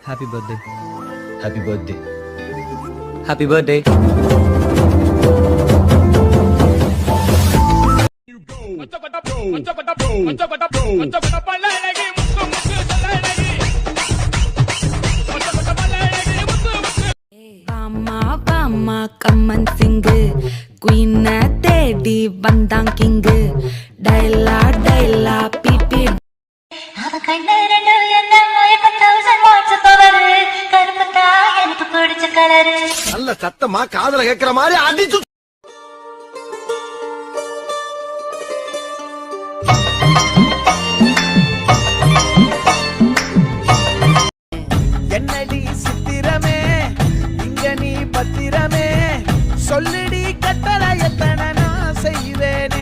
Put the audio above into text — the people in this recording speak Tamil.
Happy birthday. Happy birthday. Happy birthday. Bama come on sing குயின தேடி வந்தான் கிங்கு டைலா டைலா பிபி அவ கண்ணு ரெண்டு என்ன மயக்கம் 1000 வாட்ஸ் பவர் கருப்பு தான் எனக்கு பிடிச்ச கலரு. நல்ல சத்தமா காதுல கேக்குற மாதிரி அடிச்சு